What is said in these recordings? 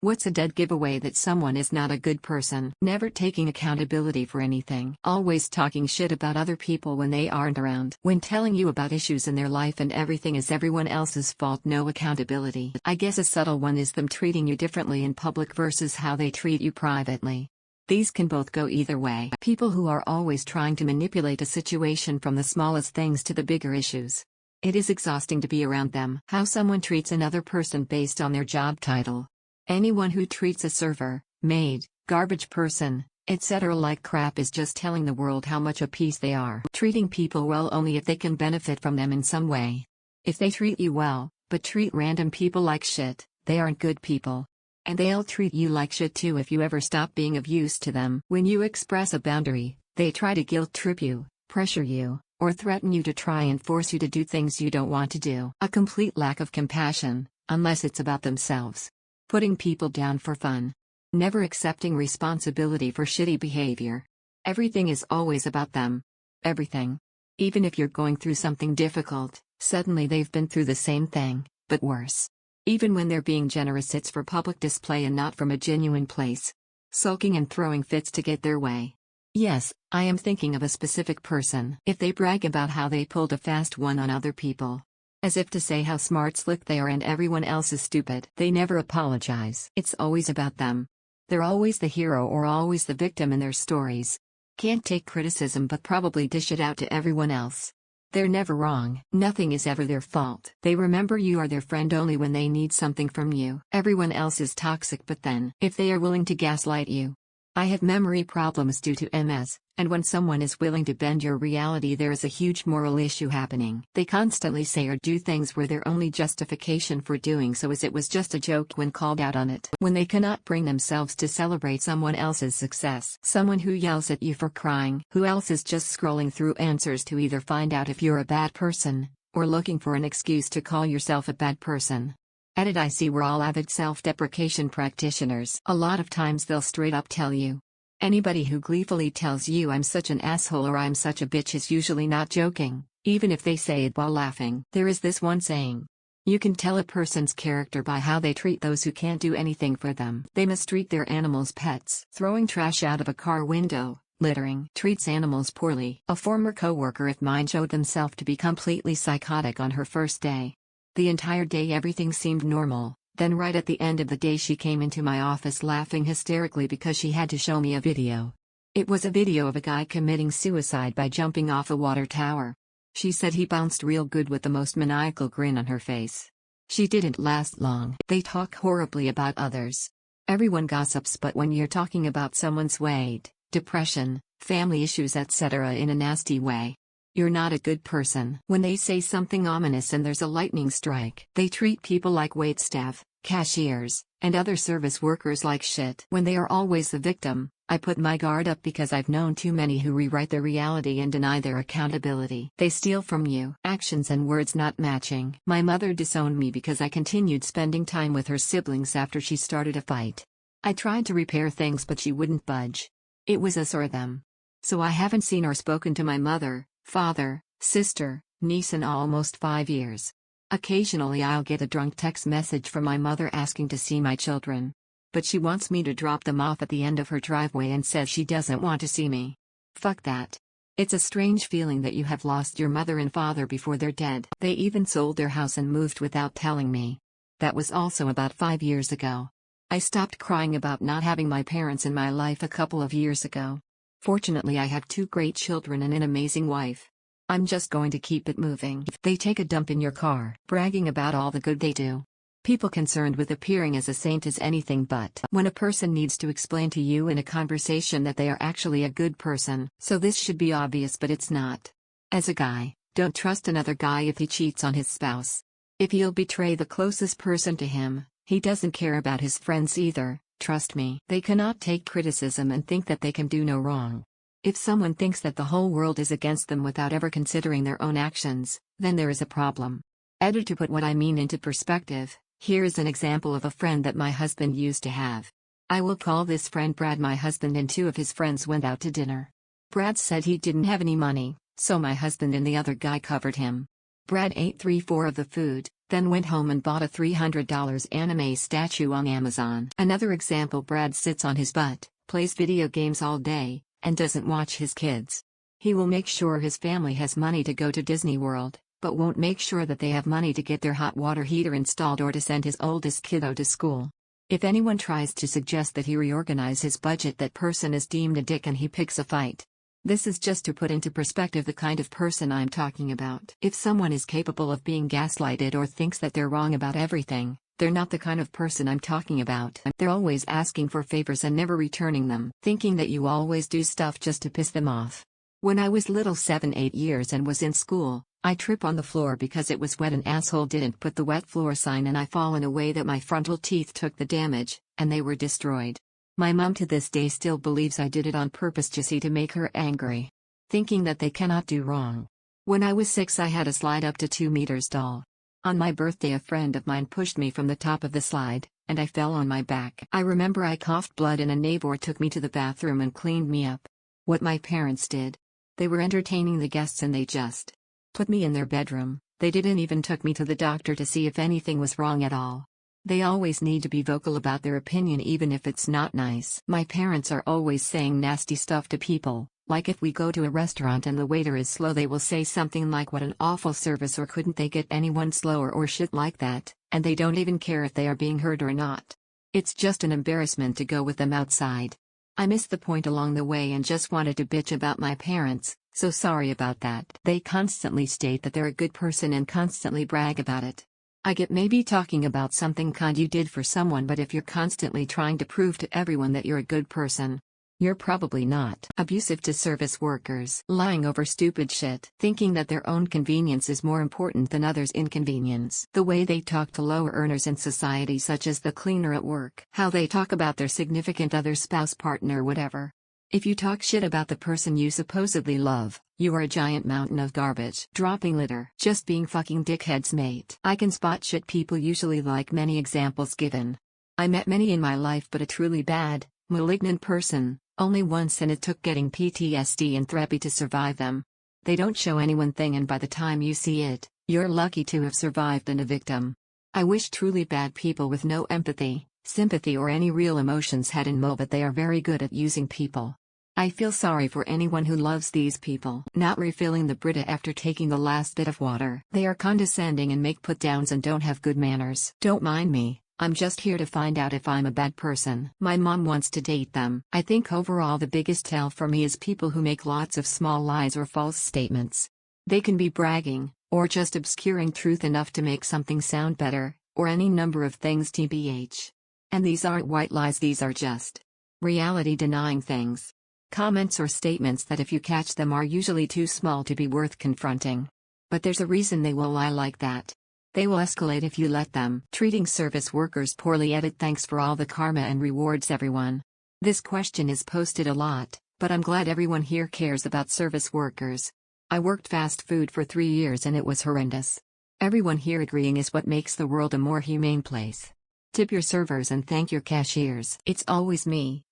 What's a dead giveaway that someone is not a good person? Never taking accountability for anything. Always talking shit about other people when they aren't around. When telling you about issues in their life and everything is everyone else's fault, no accountability. I guess a subtle one is them treating you differently in public versus how they treat you privately. These can both go either way. People who are always trying to manipulate a situation from the smallest things to the bigger issues. It is exhausting to be around them. How someone treats another person based on their job title. Anyone who treats a server, maid, garbage person, etc. like crap is just telling the world how much a piece they are. Treating people well only if they can benefit from them in some way. If they treat you well, but treat random people like shit, they aren't good people. And they'll treat you like shit too if you ever stop being of use to them. When you express a boundary, they try to guilt trip you, pressure you, or threaten you to try and force you to do things you don't want to do. A complete lack of compassion, unless it's about themselves. Putting people down for fun. Never accepting responsibility for shitty behavior. Everything is always about them. Everything. Even if you're going through something difficult, suddenly they've been through the same thing, but worse. Even when they're being generous, it's for public display and not from a genuine place. Sulking and throwing fits to get their way. Yes, I am thinking of a specific person. If they brag about how they pulled a fast one on other people, as if to say how smart slick they are and everyone else is stupid, they never apologize. It's always about them. They're always the hero or always the victim in their stories. Can't take criticism but probably dish it out to everyone else. They're never wrong. Nothing is ever their fault. They remember you are their friend only when they need something from you. Everyone else is toxic, but then, if they are willing to gaslight you. I have memory problems due to MS, and when someone is willing to bend your reality, there is a huge moral issue happening. They constantly say or do things where their only justification for doing so is it was just a joke when called out on it. When they cannot bring themselves to celebrate someone else's success. Someone who yells at you for crying. Who else is just scrolling through answers to either find out if you're a bad person, or looking for an excuse to call yourself a bad person. I see we're all avid self-deprecation practitioners. A lot of times they'll straight up tell you. Anybody who gleefully tells you I'm such an asshole or I'm such a bitch is usually not joking, even if they say it while laughing. There is this one saying. You can tell a person's character by how they treat those who can't do anything for them. They mistreat their animals pets. Throwing trash out of a car window, littering. Treats animals poorly. A former coworker of mine showed themselves to be completely psychotic on her first day. The entire day everything seemed normal, then right at the end of the day she came into my office laughing hysterically because she had to show me a video. It was a video of a guy committing suicide by jumping off a water tower. She said he bounced real good with the most maniacal grin on her face. She didn't last long. They talk horribly about others. Everyone gossips, but when you're talking about someone's weight, depression, family issues etc. in a nasty way, you're not a good person. When they say something ominous and there's a lightning strike, they treat people like waitstaff, cashiers, and other service workers like shit. When they are always the victim, I put my guard up because I've known too many who rewrite their reality and deny their accountability. They steal from you. Actions and words not matching. My mother disowned me because I continued spending time with her siblings after she started a fight. I tried to repair things but she wouldn't budge. It was us or them. So I haven't seen or spoken to my mother, father, sister, niece in almost 5 years. Occasionally I'll get a drunk text message from my mother asking to see my children. But she wants me to drop them off at the end of her driveway and says she doesn't want to see me. Fuck that. It's a strange feeling that you have lost your mother and father before they're dead. They even sold their house and moved without telling me. That was also about 5 years ago. I stopped crying about not having my parents in my life a couple of years ago. Fortunately I have 2 great children and an amazing wife. I'm just going to keep it moving. They take a dump in your car, bragging about all the good they do. People concerned with appearing as a saint is anything but. When a person needs to explain to you in a conversation that they are actually a good person, so this should be obvious but it's not. As a guy, don't trust another guy if he cheats on his spouse. If he'll betray the closest person to him, he doesn't care about his friends either, trust me. They cannot take criticism and think that they can do no wrong. If someone thinks that the whole world is against them without ever considering their own actions, then there is a problem. To put what I mean into perspective, here is an example of a friend that my husband used to have. I will call this friend Brad. My husband and 2 of his friends went out to dinner. Brad said he didn't have any money, so my husband and the other guy covered him. Brad ate 3/4 of the food, then went home and bought a $300 anime statue on Amazon. Another example: Brad sits on his butt, plays video games all day, and doesn't watch his kids. He will make sure his family has money to go to Disney World, but won't make sure that they have money to get their hot water heater installed or to send his oldest kiddo to school. If anyone tries to suggest that he reorganize his budget, that person is deemed a dick and he picks a fight. This is just to put into perspective the kind of person I'm talking about. If someone is capable of being gaslighted or thinks that they're wrong about everything, they're not the kind of person I'm talking about. They're always asking for favors and never returning them, thinking that you always do stuff just to piss them off. When I was little, 7-8 years, and was in school, I trip on the floor because it was wet. An asshole didn't put the wet floor sign, and I fall in a way that my frontal teeth took the damage, and they were destroyed. My mom to this day still believes I did it on purpose just to make her angry, thinking that they cannot do wrong. When I was 6, I had a slide up to 2 meters tall. On my birthday, a friend of mine pushed me from the top of the slide, and I fell on my back. I remember I coughed blood and a neighbor took me to the bathroom and cleaned me up. What my parents did? They were entertaining the guests and they just put me in their bedroom. They didn't even took me to the doctor to see if anything was wrong at all. They always need to be vocal about their opinion even if it's not nice. My parents are always saying nasty stuff to people, like if we go to a restaurant and the waiter is slow, they will say something like what an awful service or couldn't they get anyone slower or shit like that, and they don't even care if they are being heard or not. It's just an embarrassment to go with them outside. I missed the point along the way and just wanted to bitch about my parents, so sorry about that. They constantly state that they're a good person and constantly brag about it. I get maybe talking about something kind you did for someone, but if you're constantly trying to prove to everyone that you're a good person, you're probably not. Abusive to service workers, lying over stupid shit, thinking that their own convenience is more important than others' inconvenience. The way they talk to lower earners in society, such as the cleaner at work, how they talk about their significant other, spouse, partner, whatever. If you talk shit about the person you supposedly love, you are a giant mountain of garbage. Dropping litter, just being fucking dickheads, mate. I can spot shit people usually like many examples given. I met many in my life, but a truly bad, malignant person, only once, and it took getting PTSD and therapy to survive them. They don't show anyone thing, and by the time you see it, you're lucky to have survived and a victim. I wish truly bad people with no empathy, sympathy or any real emotions had in mo, but they are very good at using people. I feel sorry for anyone who loves these people. Not refilling the Brita after taking the last bit of water. They are condescending and make put-downs and don't have good manners. Don't mind me, I'm just here to find out if I'm a bad person. My mom wants to date them. I think overall the biggest tell for me is people who make lots of small lies or false statements. They can be bragging, or just obscuring truth enough to make something sound better, or any number of things tbh. And these aren't white lies, these are just reality denying things. Comments or statements that if you catch them are usually too small to be worth confronting. But there's a reason they will lie like that. They will escalate if you let them. Treating service workers poorly. Edit. Thanks for all the karma and rewards, everyone. This question is posted a lot, but I'm glad everyone here cares about service workers. I worked fast food for 3 years and it was horrendous. Everyone here agreeing is what makes the world a more humane place. Tip your servers and thank your cashiers. It's always me.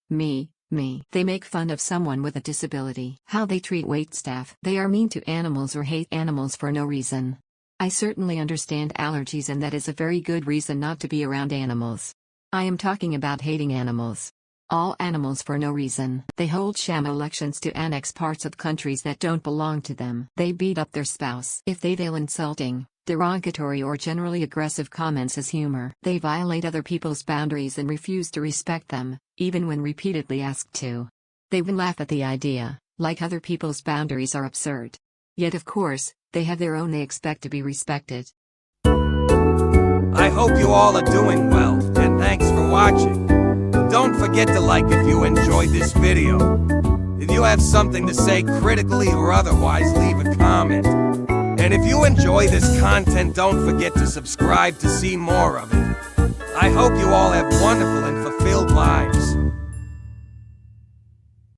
They make fun of someone with a disability. How they treat waitstaff. They are mean to animals or hate animals for no reason. I certainly understand allergies, and that is a very good reason not to be around animals. I am talking about hating animals. All animals for no reason. They hold sham elections to annex parts of countries that don't belong to them. They beat up their spouse. If they veil insulting, derogatory or generally aggressive comments as humor. They violate other people's boundaries and refuse to respect them, even when repeatedly asked to. They will laugh at the idea, like other people's boundaries are absurd. Yet of course, they have their own, they expect to be respected. I hope you all are doing well, and thanks for watching. Don't forget to like if you enjoyed this video. If you have something to say critically or otherwise, leave a comment. And if you enjoy this content, don't forget to subscribe to see more of it. I hope you all have wonderful and fulfilled lives.